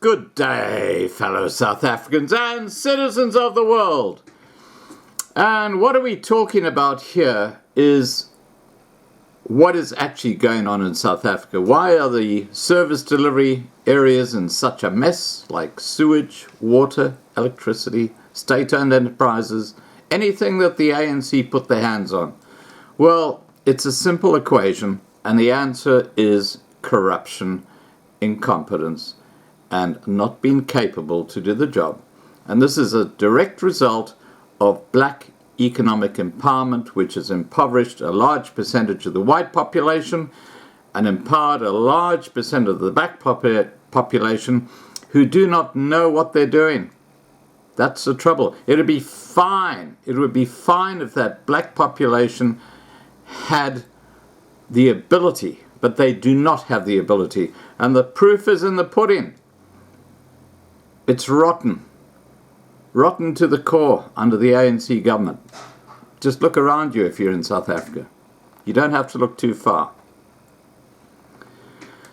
Good day, fellow South Africans and citizens of the world. And what are we talking about here is what is actually going on in South Africa. Why are the service delivery areas in such a mess, like sewage, water, electricity, state-owned enterprises, anything that the ANC put their hands on? Well, it's a simple equation, and the answer is corruption, incompetence, and not being capable to do the job. And this is a direct result of black economic empowerment, which has impoverished a large percentage of the white population and empowered a large percent of the black population who do not know what they're doing. That's the trouble. It would be fine if that black population had the ability, but they do not have the ability. And the proof is in the pudding. It's rotten to the core under the ANC government. Just look around you if you're in South Africa. You don't have to look too far.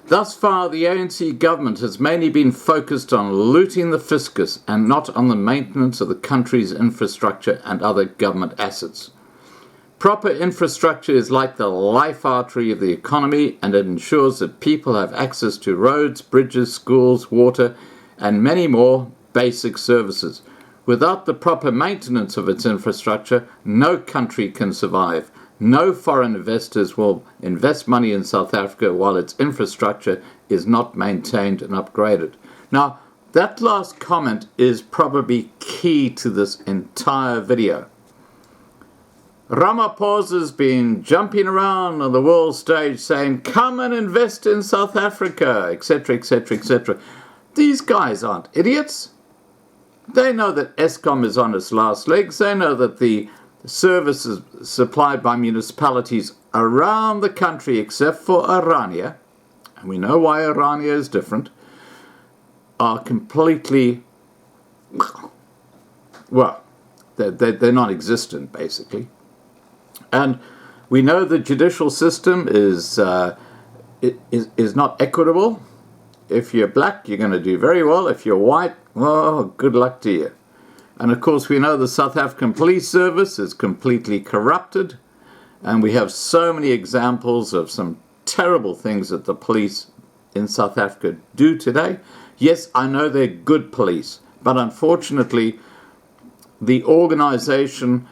Thus far, the ANC government has mainly been focused on looting the fiscus and not on the maintenance of the country's infrastructure and other government assets. Proper infrastructure is like the life artery of the economy, and it ensures that people have access to roads, bridges, schools, water, and many more basic services. Without the proper maintenance of its infrastructure, no country can survive. No foreign investors will invest money in South Africa while its infrastructure is not maintained and upgraded. Now, that last comment is probably key to this entire video. Ramaphosa's been jumping around on the world stage saying, come and invest in South Africa, etc., etc., etc. These guys aren't idiots. They know that Eskom is on its last legs. They know that the services supplied by municipalities around the country, except for Orania, and we know why Orania is different, are completely, well, they're non-existent, basically. And we know the judicial system is not equitable. If you're black, you're going to do very well. If you're white, well, good luck to you. And of course, we know the South African police service is completely corrupted. And we have so many examples of some terrible things that the police in South Africa do today. Yes, I know they're good police, but unfortunately, the organization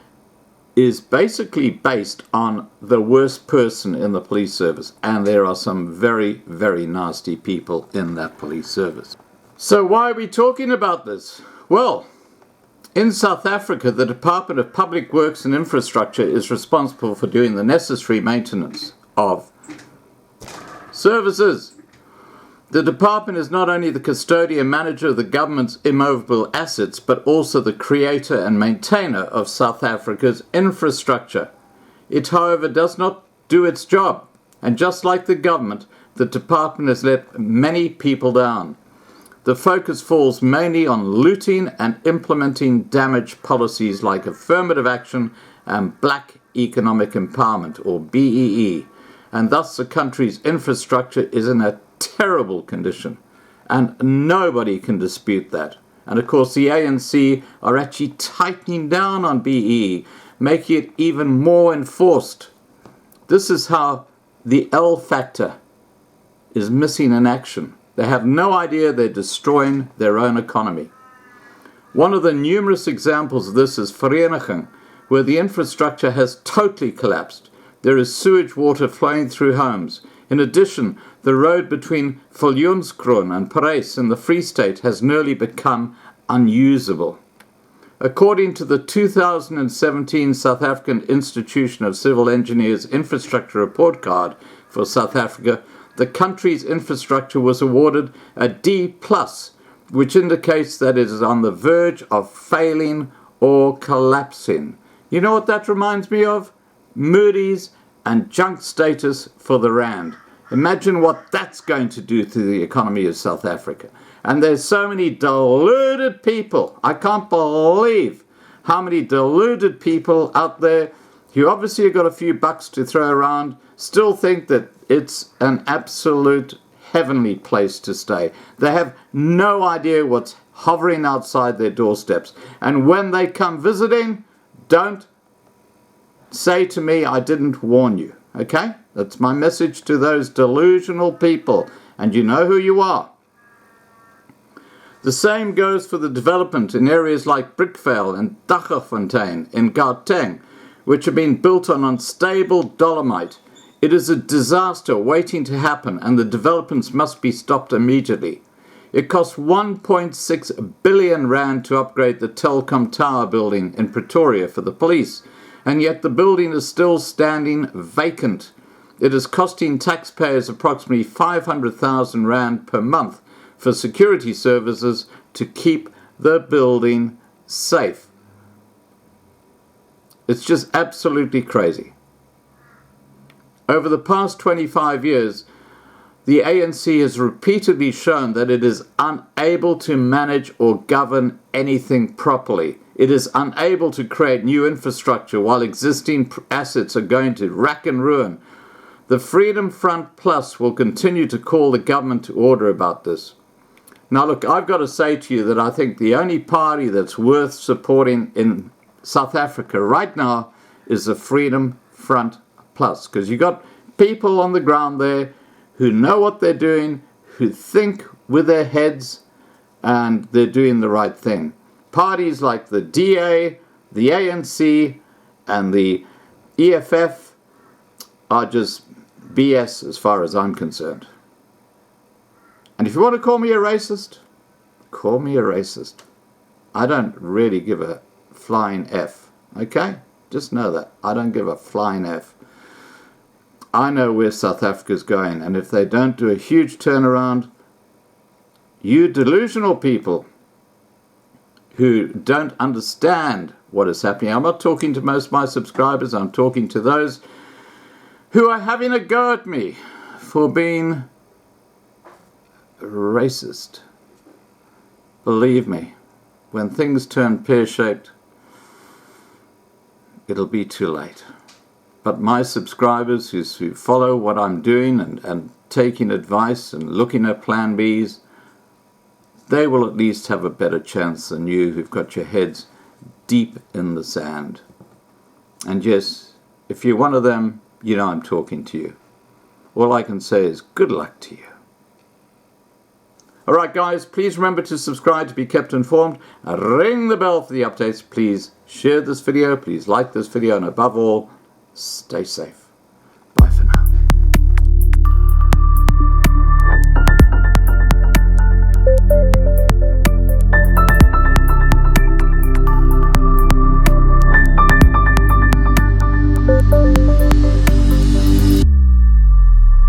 is basically based on the worst person in the police service, and there are some very, very nasty people in that police service. So why are we talking about this? Well, in South Africa, the Department of Public Works and Infrastructure is responsible for doing the necessary maintenance of services. The department is not only the custodian manager of the government's immovable assets, but also the creator and maintainer of South Africa's infrastructure. It, however, does not do its job. And just like the government, the department has let many people down. The focus falls mainly on looting and implementing damage policies like affirmative action and black economic empowerment, or BEE. And thus the country's infrastructure is in a terrible condition, and nobody can dispute that. And of course the ANC are actually tightening down on BEE, making it even more enforced. This is how the L factor is missing in action. They have no idea they're destroying their own economy. One of the numerous examples of this is Vereniging, where the infrastructure has totally collapsed. There is sewage water flowing through homes. In addition, the road between Viljoenskroon and Parys in the Free State has nearly become unusable. According to the 2017 South African Institution of Civil Engineers Infrastructure Report Card for South Africa, the country's infrastructure was awarded a D+, which indicates that it is on the verge of failing or collapsing. You know what that reminds me of? Moody's and junk status for the rand. Imagine what that's going to do to the economy of South Africa. And there's so many deluded people. I can't believe how many deluded people out there who obviously have got a few bucks to throw around still think that it's an absolute heavenly place to stay. They have no idea what's hovering outside their doorsteps. And when they come visiting, don't say to me, I didn't warn you. Okay? That's my message to those delusional people. And you know who you are. The same goes for the development in areas like Brickvale and Daggafontein in Gauteng, which have been built on unstable dolomite. It is a disaster waiting to happen, and the developments must be stopped immediately. It cost 1.6 billion rand to upgrade the Telkom Tower building in Pretoria for the police, and yet the building is still standing vacant. It is costing taxpayers approximately 500,000 rand per month for security services to keep the building safe. It's just absolutely crazy. Over the past 25 years, the ANC has repeatedly shown that it is unable to manage or govern anything properly. It is unable to create new infrastructure while existing assets are going to rack and ruin. The Freedom Front Plus will continue to call the government to order about this. Now look, I've got to say to you that I think the only party that's worth supporting in South Africa right now is the Freedom Front Plus, because you've got people on the ground there who know what they're doing, who think with their heads, and they're doing the right thing. Parties like the DA, the ANC, and the EFF are just BS as far as I'm concerned. And if you want to call me a racist, call me a racist. I don't really give a flying F, okay? Just know that. I don't give a flying F. I know where South Africa's going, and if they don't do a huge turnaround, you delusional people who don't understand what is happening, I'm not talking to most of my subscribers, I'm talking to those who are having a go at me for being racist. Believe me, when things turn pear-shaped, it'll be too late. But my subscribers who follow what I'm doing and taking advice and looking at plan Bs, they will at least have a better chance than you who've got your heads deep in the sand. And yes, if you're one of them, you know I'm talking to you. All I can say is good luck to you. Alright guys, please remember to subscribe to be kept informed. Ring the bell for the updates. Please share this video, please like this video, and above all, stay safe.